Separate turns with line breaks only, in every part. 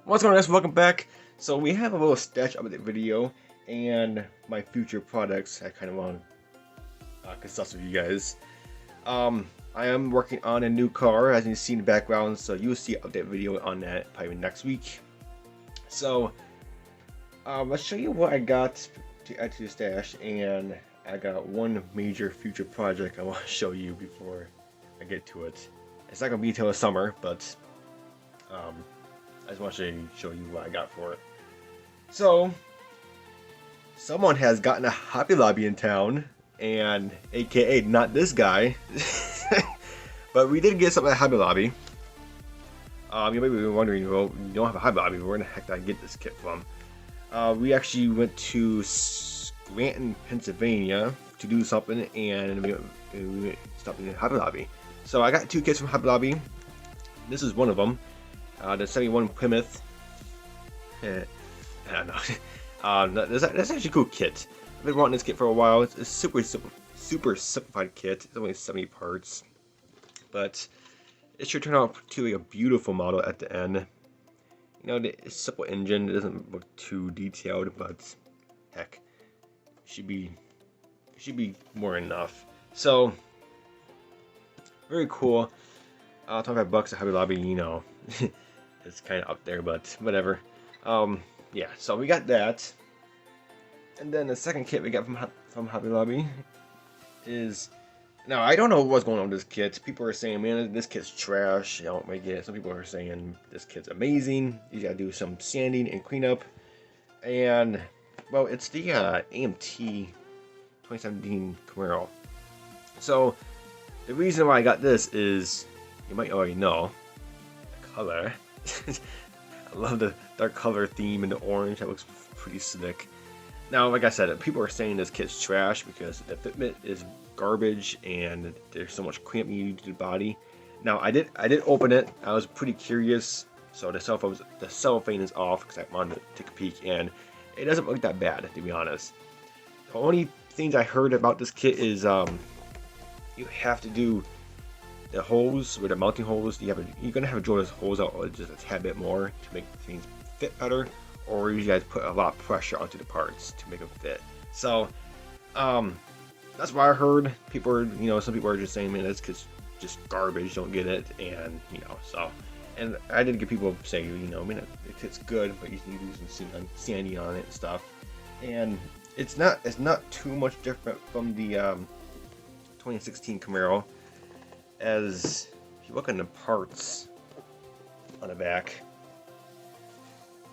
What's going on, guys? Welcome back. So we have a little stash update video and my future products I kind of want to discuss with you guys. I am working on a new car, as you see in the background, so you'll see an update video on that probably next week. So let's show you what I got to add to the stash, and I got one major future project I want to show you before I get to it. It's not going to be until the summer, but I just want to show you what I got for it. So, someone has gotten a Hobby Lobby in town, and aka not this guy, but we did get something at Hobby Lobby. You may be wondering, well, you don't have a Hobby Lobby, where the heck did I get this kit from? We actually went to Scranton, Pennsylvania to do something, and we stopped in Hobby Lobby. So I got two kits from Hobby Lobby. This is one of them. The 71 Plymouth. I don't know. That's actually a cool kit. I've been wanting this kit for a while. It's a super simplified kit. It's only 70 parts, but it should turn out to be a beautiful model at the end. You know, the simple engine, it doesn't look too detailed, but heck, it should be more than enough. So very cool. $25 at Hobby Lobby, you know. It's kind of up there, but whatever. Yeah, so we got that. And then the second kit we got from Hobby Lobby is... Now, I don't know what's going on with this kit. People are saying, man, this kit's trash. I don't make it. Some people are saying this kit's amazing. You gotta do some sanding and cleanup. And, well, it's the AMT 2017 Camaro. So, the reason why I got this is, you might already know, the color. I love the dark color theme and the orange. That looks pretty slick. Now, like I said, people are saying this kit's trash because the fitment is garbage and there's so much clamp you do to the body. Now, I did open it. I was pretty curious. So the cellophane is off because I wanted to take a peek, and it doesn't look that bad, to be honest. The only things I heard about this kit is you have to do the holes with the mounting holes. You're gonna have to drill those holes out just a tad bit more to make things fit better, or you guys put a lot of pressure onto the parts to make them fit. So that's what I heard. People are, some people are just saying, man, this kid's just garbage, don't get it, and so. And I did get people saying, I mean, it's good, but you need to do some sanding on it and stuff. And it's not too much different from the 2016 Camaro. As if you look in the parts on the back,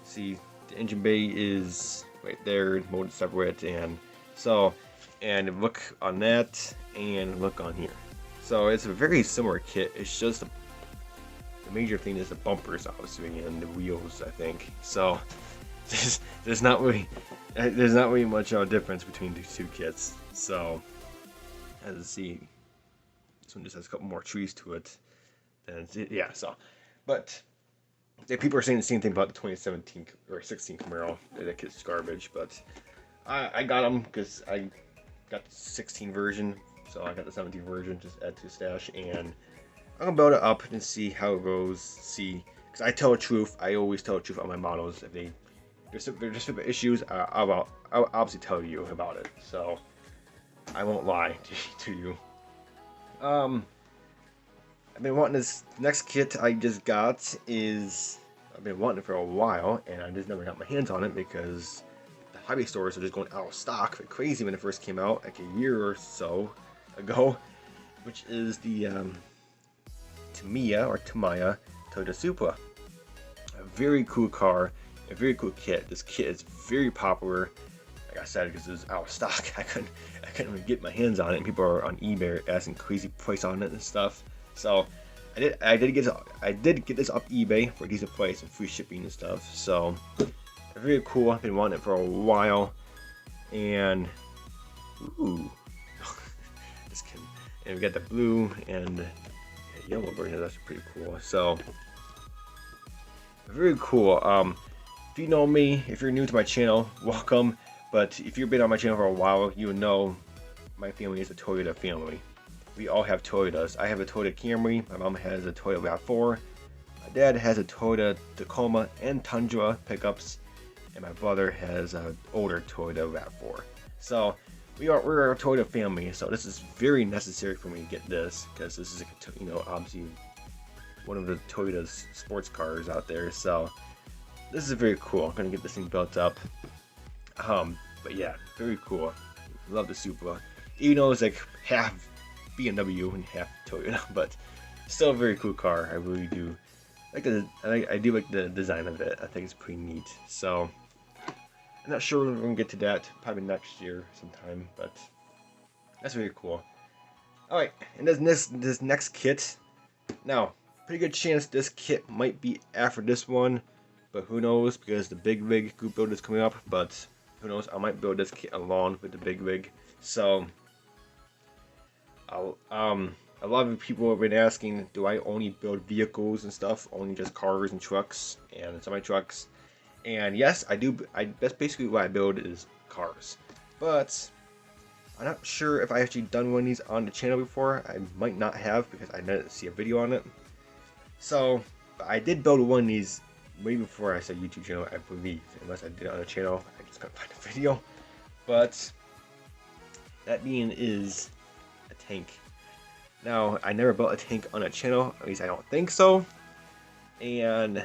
see the engine bay is right there, molded separate, and look on that and look on here. So it's a very similar kit. It's just the major thing is the bumpers, obviously, and the wheels, I think. So there's not really much difference between these two kits. So as you see, this one just has a couple more trees to it. And yeah, so, but yeah, people are saying the same thing about the 2017 or 16 Camaro. That kit's garbage, but I got them because I got the 16 version, so I got the 17 version. Just add to the stash, and I'm gonna build it up and see how it goes. See, because I tell the truth. I always tell the truth on my models. If there's just issues, I'll obviously tell you about it. So I won't lie to you. I've been wanting this next kit I just got I've been wanting it for a while, and I just never got my hands on it because the hobby stores are just going out of stock like crazy when it first came out, like a year or so ago, which is the Tamiya Toyota Supra. A very cool car, a very cool kit. This kit is very popular. Like I said, because it was out of stock, I couldn't even get my hands on it. And people are on eBay asking crazy price on it and stuff. So I did get this off eBay for a decent price and free shipping and stuff. So very cool. I've been wanting it for a while, and ooh, just kidding. And we got the blue and the yellow version. That's pretty cool. So very cool. If you know me, if you're new to my channel, welcome. But if you've been on my channel for a while, you know my family is a Toyota family. We all have Toyotas. I have a Toyota Camry. My mom has a Toyota RAV4. My dad has a Toyota Tacoma and Tundra pickups, and my brother has an older Toyota RAV4. So we're a Toyota family. So this is very necessary for me to get this, because this is obviously one of the Toyota's sports cars out there. So this is very cool. I'm gonna get this thing built up. But yeah, very cool. Love the Supra, even though it's like half BMW and half Toyota, but still a very cool car. I really do like I do like the design of it. I think it's pretty neat. So I'm not sure when we're gonna get to that. Probably next year sometime, but that's really cool. All right, and this next kit. Now, pretty good chance this kit might be after this one, but who knows, because the big rig group build is coming up. But who knows? I might build this kit along with the big rig. So a lot of people have been asking, do I only build vehicles and stuff, only just cars and trucks and semi-trucks? And yes, I do. That's basically what I build, is cars. But I'm not sure if I actually done one of these on the channel before. I might not have, because I didn't see a video on it. So I did build one of these way before I started YouTube channel, I believe. Unless I did it on the channel, I just couldn't find a video. But that being is a tank. Now, I never built a tank on a channel, at least I don't think so. And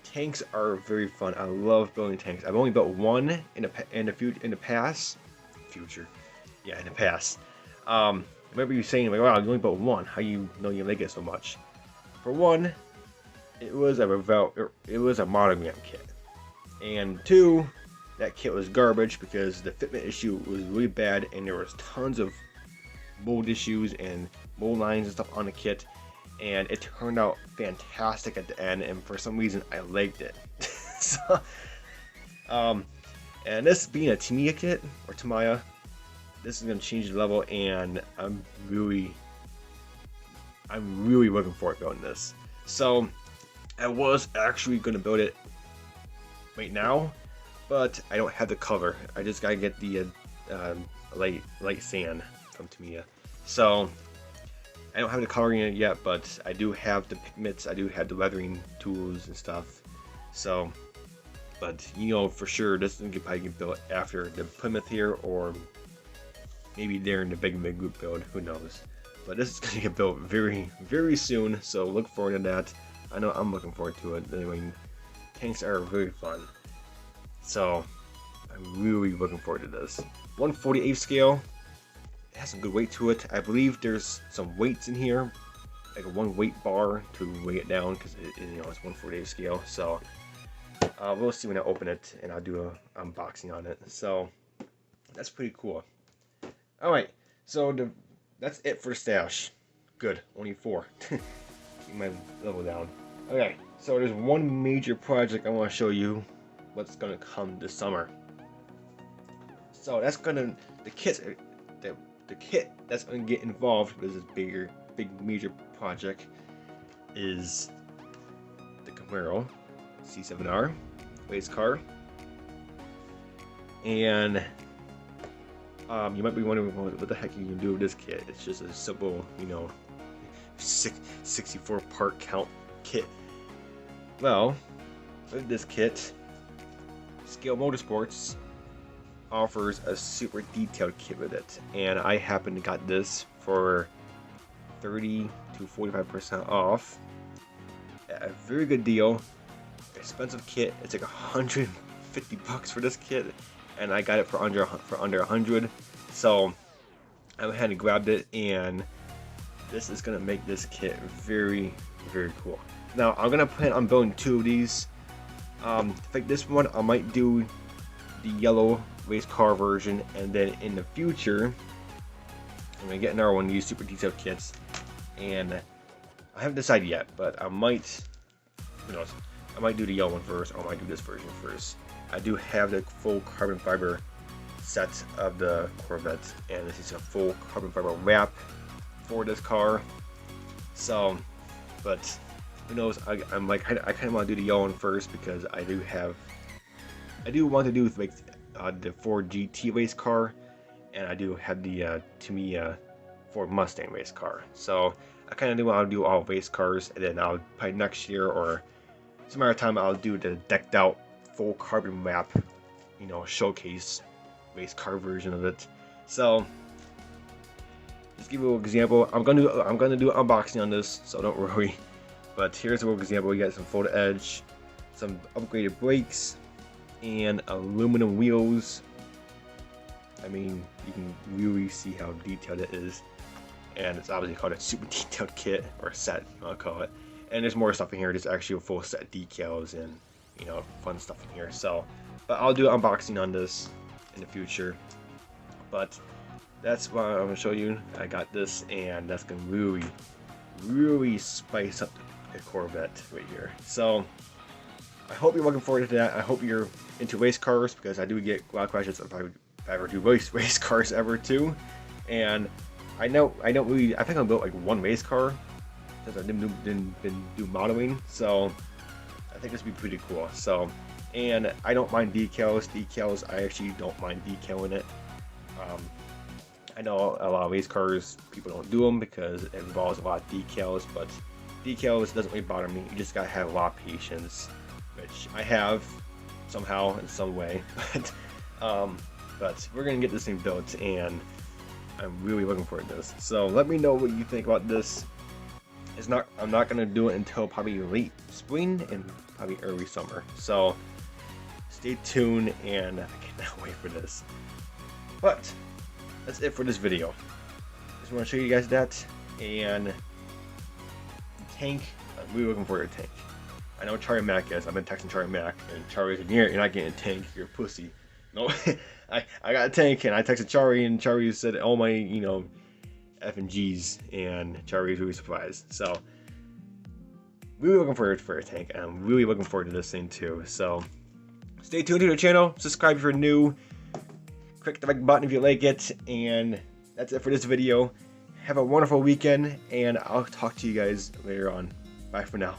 tanks are very fun. I love building tanks. I've only built one in the past. Yeah, in the past. I remember you saying, like, wow, you only built one. How you know you like it so much? For one, it was a monogram kit. And two, that kit was garbage because the fitment issue was really bad, and there was tons of mold issues and mold lines and stuff on the kit, and it turned out fantastic at the end, and for some reason I liked it. So, and this being a Tamiya kit, or Tamiya, this is gonna change the level, and I'm really looking forward to building this. So I was actually gonna build it right now, but I don't have the color. I just gotta get the light sand from Tamiya. So I don't have the coloring in it yet, but I do have the pigments, I do have the weathering tools and stuff. So, but for sure this is probably get built after the Plymouth here, or maybe during the big group build, who knows. But this is gonna get built very, very soon, so look forward to that. I know I'm looking forward to it. I mean, tanks are very fun. So I'm really looking forward to this. 1/48 scale. It has some good weight to it. I believe there's some weights in here, like a 1 weight bar to weigh it down, because it's 1/48 scale. So we'll see when I open it, and I'll do an unboxing on it. So that's pretty cool. All right, so that's it for the stash. Good, only 4. Keep my level down. Okay, so there's one major project I want to show you what's gonna come this summer. So that's gonna the kit that's gonna get involved with this big major project is the Camaro C7R race car. And you might be wondering, what the heck you can do with this kit. It's just a simple 64 part count kit. Well, with this kit, Scale Motorsports offers a super detailed kit with it, and I happen to got this for 30 to 45% off. A very good deal. Expensive kit. It's like $150 for this kit, and I got it for under 100. So I went ahead and grabbed it, and this is gonna make this kit very, very cool. Now I'm gonna plan on building 2 of these. Like this one, I might do the yellow race car version, and then in the future I'm gonna get another one of these super detailed kits, and I haven't decided yet, but I might, who knows, I might do the yellow one first, or I might do this version first. I do have the full carbon fiber set of the Corvette, and this is a full carbon fiber wrap for this car. So, but who knows? I kind of want to do the yellow one first, because I do want to do like the Ford GT race car, and I do have the Tamiya Ford Mustang race car. So I kind of do want to do all race cars, and then I'll probably next year or some other time I'll do the decked out full carbon wrap, you know, showcase race car version of it. So just give you a little example. I'm gonna do an unboxing on this, so don't worry. But here's a little example. You got some folded edge, some upgraded brakes, and aluminum wheels. I mean, you can really see how detailed it is, and it's obviously called a super detailed kit or set, you want to call it. And there's more stuff in here. There's actually a full set of decals and, you know, fun stuff in here. So, but I'll do an unboxing on this in the future. But that's what I'm gonna show you. I got this, and that's gonna really spice up the Corvette right here. So I hope you're looking forward to that. I hope you're into race cars, because I do get a lot of questions if I ever do race cars ever too. And I don't really. I think I built like one race car since I didn't do modeling. So I think this would be pretty cool. So, and I don't mind decals. I actually don't mind decaling it. I know a lot of race cars, people don't do them because it involves a lot of decals, but decals doesn't really bother me. You just gotta have a lot of patience, which I have somehow in some way. But we're gonna get this thing built, and I'm really looking forward to this. So let me know what you think about this. I'm not gonna do it until probably late spring and probably early summer. So stay tuned, and I cannot wait for this. But that's it for this video. Just want to show you guys that, and the tank. I'm really looking forward to the tank. I know Charlie Mack is. I've been texting Charlie Mack, and Charlie said, "You're not getting a tank. You're a pussy." No, I got a tank, and I texted Charlie, and Charlie said all my, you know, F and G's, and Charlie's really surprised. So really looking forward for a tank, and I'm really looking forward to this thing too. So stay tuned to the channel, subscribe if you're new, click the like button if you like it, and that's it for this video. Have a wonderful weekend, and I'll talk to you guys later on. Bye for now.